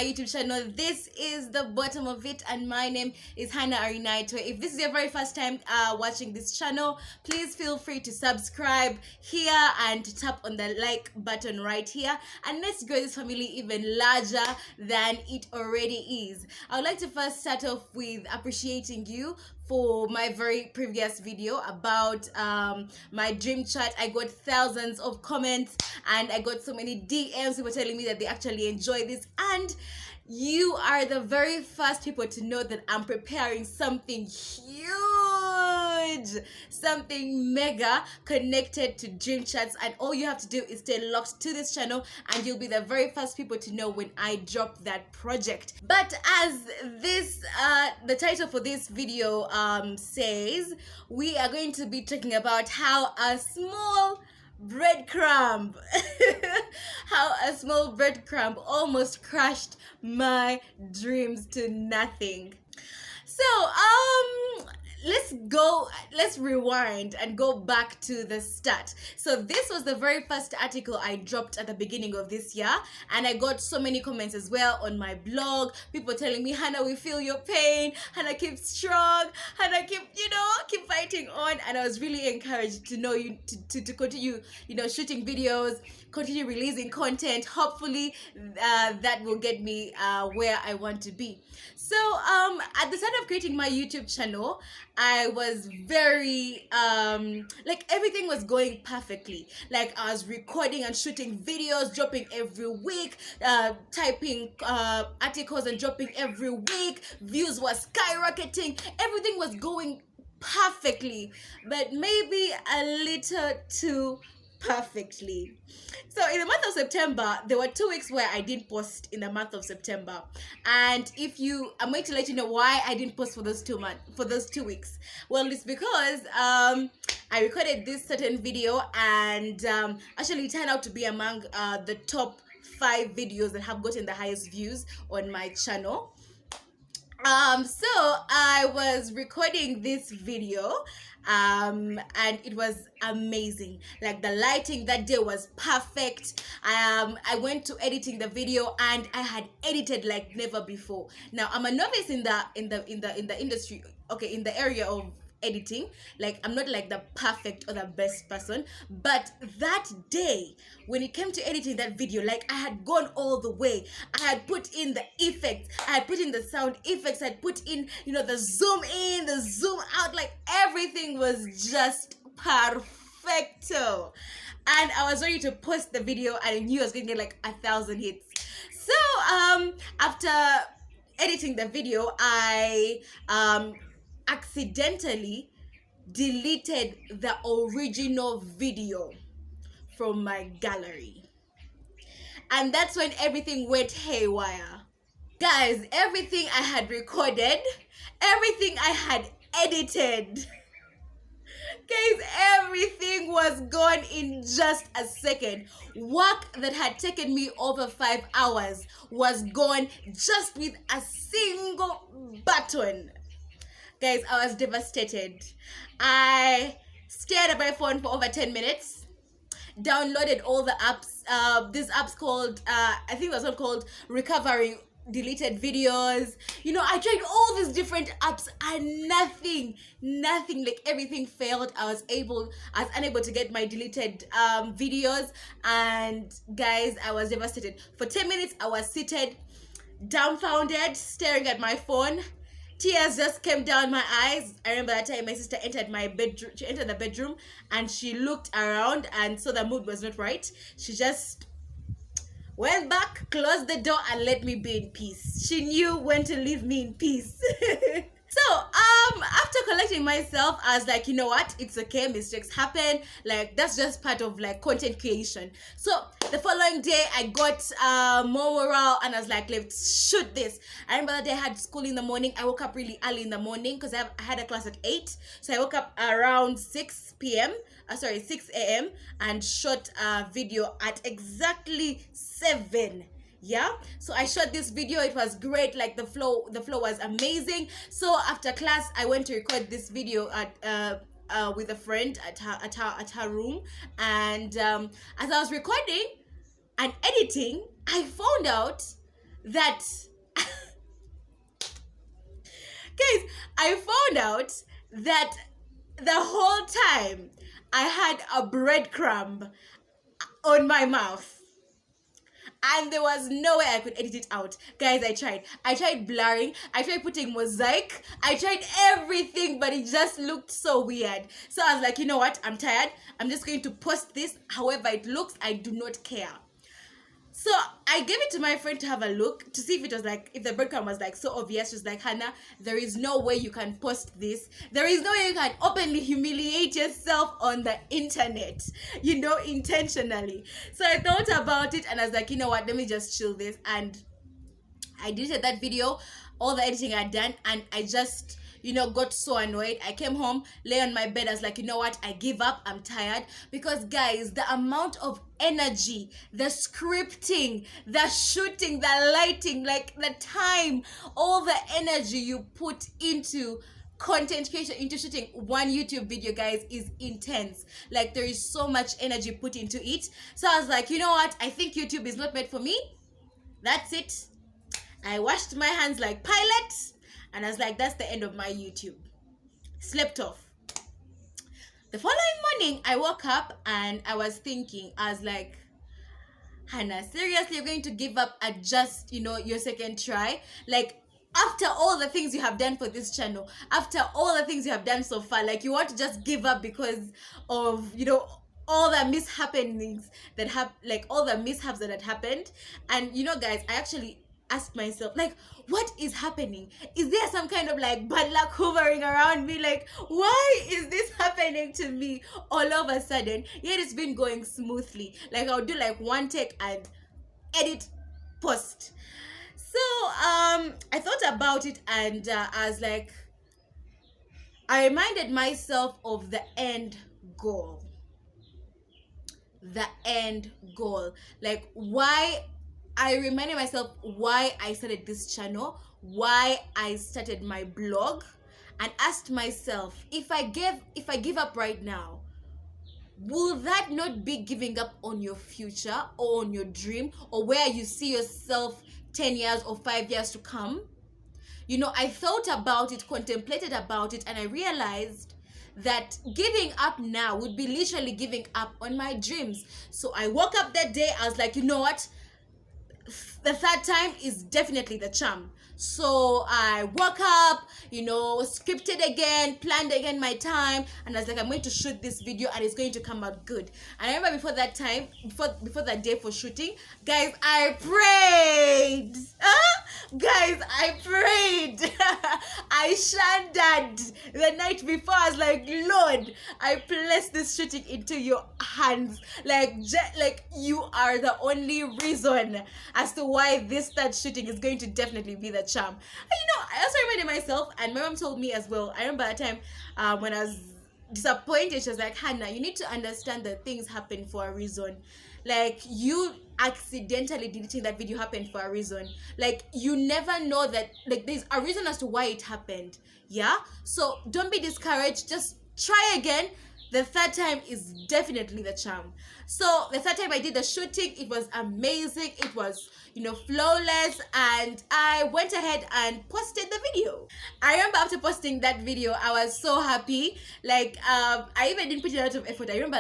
my YouTube channel. This is the bottom of it, and my name is Hannah Arinaito. If this is your very first time watching this channel, please feel free to subscribe here and tap on the like button right here, and let's grow this family even larger than it already is. I would like to first start off with appreciating you for my very previous video about my dream chat. I got thousands of comments and I got so many DMs who were telling me that they actually enjoy this, and you are the very first people to know that I'm preparing something huge, something mega connected to dream chats, and all you have to do is stay locked to this channel and you'll be the very first people to know when I drop that project. But as this the title for this video says, we are going to be talking about how a small breadcrumb almost crushed my dreams to nothing. So let's rewind and go back to the start. So this was the very first article I dropped at the beginning of this year, and I got so many comments as well on my blog, people telling me, Hannah, we feel your pain, Hannah, keep strong, Hannah, keep fighting on. And I was really encouraged to know you to continue shooting videos, continue releasing content. Hopefully that will get me where I want to be. So at the start of creating my YouTube channel, I was very like everything was going perfectly. Like I was recording and shooting videos, dropping every week, typing articles and dropping every week. Views were skyrocketing. Everything was going perfectly, but maybe a little too perfectly. So in the month of September, there were 2 weeks where I didn't post in the month of September, and I'm going to let you know why I didn't post for those 2 weeks. Well, it's because I recorded this certain video, and actually it turned out to be among the top 5 videos that have gotten the highest views on my channel. So I was recording this video and it was amazing. Like the lighting that day was perfect. I went to editing the video and I had edited like never before. Now I'm a novice in the industry, okay, in the area of editing. Like I'm not like the perfect or the best person, but that day when it came to editing that video, like I had gone all the way. I had put in the effects, I had put in the sound effects, I had put in the zoom in, the zoom out, like everything was just perfecto. And I was ready to post the video and I knew I was gonna get like 1,000 hits. So after editing the video, I accidentally deleted the original video from my gallery, and that's when everything went haywire. Guys, everything I had recorded, everything I had edited, guys, everything was gone in just a second. Work that had taken me over 5 hours was gone just with a single button. Guys, I was devastated. I stared at my phone for over 10 minutes, downloaded all the apps, these apps called, I think it was one called Recovering Deleted Videos. I tried all these different apps and nothing, like everything failed. I was unable to get my deleted videos, and guys, I was devastated. For 10 minutes, I was seated, dumbfounded, staring at my phone. Tears just came down my eyes. I remember that time my sister entered my bedroom. She entered the bedroom and she looked around and saw the mood was not right. She just went back, closed the door, and let me be in peace. She knew when to leave me in peace. So after collecting myself, I was like, you know what, it's okay, mistakes happen, like that's just part of like content creation. So the following day I got more morale and I was like, let's shoot this. I remember that day I had school in the morning. I woke up really early in the morning because I had a class at 8, so I woke up around 6 a.m. and shot a video at exactly 7. Yeah, so I shot this video. It was great. Like the flow was amazing. So after class I went to record this video at with a friend at her room, and as I was recording and editing, I found out that guys, I found out that the whole time I had a breadcrumb on my mouth. And there was no way I could edit it out. Guys, I tried blurring, I tried putting mosaic, I tried everything, but it just looked so weird. So I was like, you know what, I'm tired, I'm just going to post this however it looks. I do not care. So I gave it to my friend to have a look to see if it was like, if the breadcrumb was like so obvious. She's like, Hannah, there is no way you can post this. There is no way you can openly humiliate yourself on the internet, intentionally. So I thought about it and I was like, you know what, let me just chill this. And I deleted that video, all the editing I'd done, and I just got so annoyed. I came home, lay on my bed. I was like, you know what? I give up. I'm tired. Because, guys, the amount of energy, the scripting, the shooting, the lighting, like the time, all the energy you put into content creation, into shooting one YouTube video, guys, is intense. Like, there is so much energy put into it. So I was like, you know what? I think YouTube is not made for me. That's it. I washed my hands like Pilate. And I was like, that's the end of my YouTube. Slept off. The following morning, I woke up and I was thinking, I was like, Hannah, seriously, you're going to give up at just, your second try? Like, after all the things you have done for this channel, after all the things you have done so far, like, you want to just give up because of, all the mishappenings that have, like, all the mishaps that had happened. And, guys, I actually asked myself, like, what is happening? Is there some kind of like bad luck hovering around me? Like, why is this happening to me all of a sudden? Yet it's been going smoothly. Like, I'll do like one take and edit, post. So I thought about it and I was like, I reminded myself of the end goal. The end goal. Like, why I reminded myself why I started this channel, why I started my blog, and asked myself, if I give up right now, will that not be giving up on your future or on your dream or where you see yourself 10 years or 5 years to come? I thought about it, contemplated about it, and I realized that giving up now would be literally giving up on my dreams. So I woke up that day, I was like, you know what? The third time is definitely the charm. So I woke up, scripted again, planned again my time, and I was like, I'm going to shoot this video and it's going to come out good. And I remember before that time, before that day for shooting, guys, I prayed. Guys, I prayed. I shandered the night before. I was like, Lord, I place this shooting into your hands. Like you are the only reason as to why this third shooting is going to definitely be the charm. And I also reminded myself, and my mom told me as well. I remember a time when I was disappointed, she was like, Hannah, you need to understand that things happen for a reason. Like, you accidentally deleting that video happened for a reason. Like, you never know that, like, there's a reason as to why it happened. Yeah, so don't be discouraged, just try again. The third time is definitely the charm. So the third time I did the shooting, it was amazing. It was, flawless. And I went ahead and posted the video. I remember after posting that video, I was so happy. Like, I even didn't put a lot of effort. I remember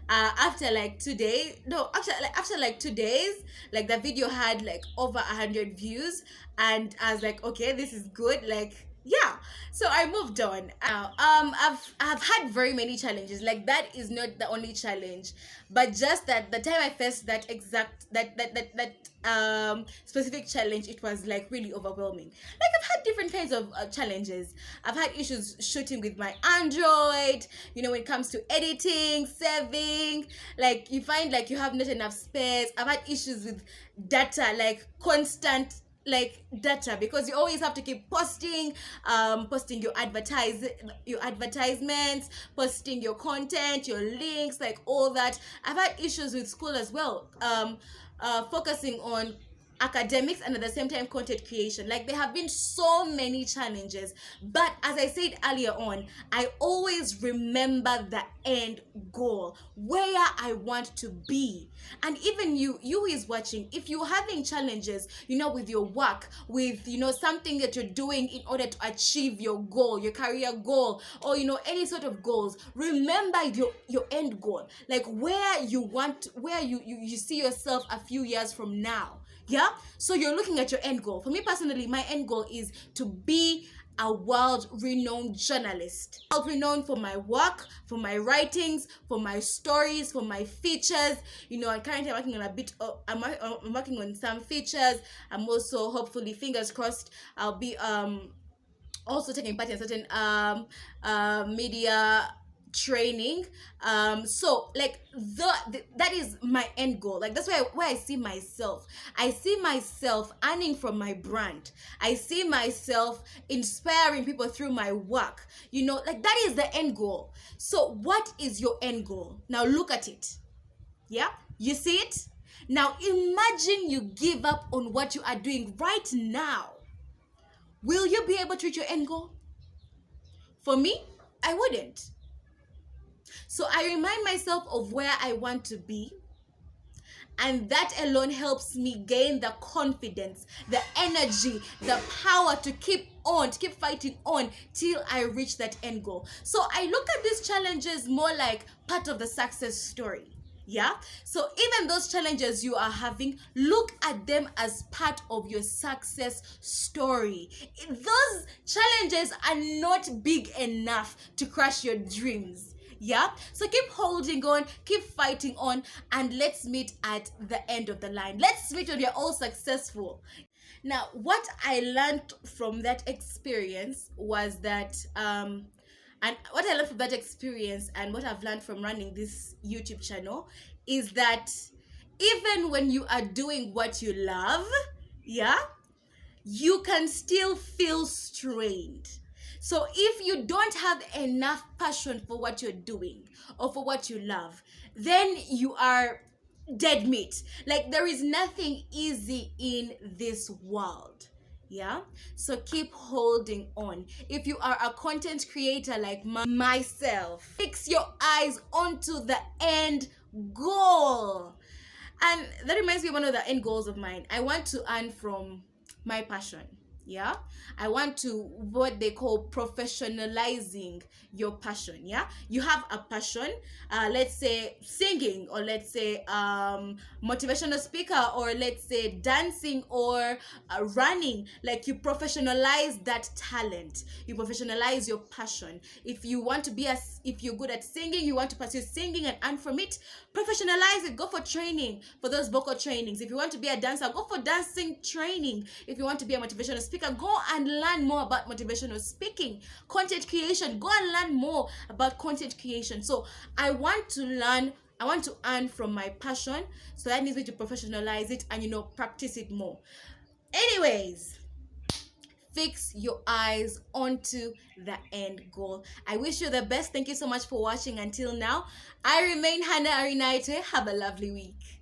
after 2 days, after 2 days, like the video had like over 100 views. And I was like, okay, this is good. Like, yeah, so I moved on. I've had very many challenges. Like, that is not the only challenge, but just that the time I faced that specific challenge, it was like really overwhelming. Like, I've had different kinds of challenges. I've had issues shooting with my Android, when it comes to editing, saving, like you find like you have not enough space. I've had issues with data, like constant data, because you always have to keep posting your advertisements, posting your content, your links, like all that. I've had issues with school as well, focusing on academics and at the same time content creation. Like, there have been so many challenges, but as I said earlier on, I always remember the end goal, where I want to be. And even you who is watching, if you're having challenges, with your work, with something that you're doing in order to achieve your goal, your career goal, or any sort of goals, remember your end goal, like where you see yourself a few years from now. Yeah, so you're looking at your end goal. For me personally, my end goal is to be a world-renowned journalist, world-renowned for my work, for my writings, for my stories, for my features. I'm currently working on I'm working on some features. I'm also, hopefully, fingers crossed, I'll be also taking part in certain media training. So like that is my end goal. Like, that's where I see myself. I see myself earning from my brand. I see myself inspiring people through my work. Like, that is the end goal. So what is your end goal? Now look at it. Yeah, you see it? Now imagine you give up on what you are doing right now. Will you be able to reach your end goal? For me, I wouldn't. So I remind myself of where I want to be, and that alone helps me gain the confidence, the energy, the power to keep fighting on till I reach that end goal. So I look at these challenges more like part of the success story. Yeah, so even those challenges you are having, look at them as part of your success story. Those challenges are not big enough to crush your dreams. Yeah, so keep holding on, keep fighting on, and let's meet at the end of the line. Let's meet when you're all successful. Now, what I learned from that experience was that and what I learned from that experience, and what I've learned from running this YouTube channel, is that even when you are doing what you love, yeah, you can still feel strained. So if you don't have enough passion for what you're doing or for what you love, then you are dead meat. Like, there is nothing easy in this world. Yeah, so keep holding on. If you are a content creator like myself, fix your eyes onto the end goal. And that reminds me of one of the end goals of mine. I want to earn from my passion. Yeah, I want to, what they call, professionalizing your passion. Yeah, you have a passion, let's say singing, or let's say motivational speaker, or let's say dancing, or running. Like, you professionalize that talent, you professionalize your passion. If you want to be if you're good at singing, you want to pursue singing and earn from it, professionalize it. Go for training, for those vocal trainings. If you want to be a dancer, go for dancing training. If you want to be a motivational speaker, go and learn more about motivational speaking. Content creation, go and learn more about content creation. So I want to earn from my passion, so that needs me to professionalize it and practice it more. Anyways, fix your eyes onto the end goal. I wish you the best. Thank you so much for watching until now. I remain Hannah Arinaite. Have a lovely week.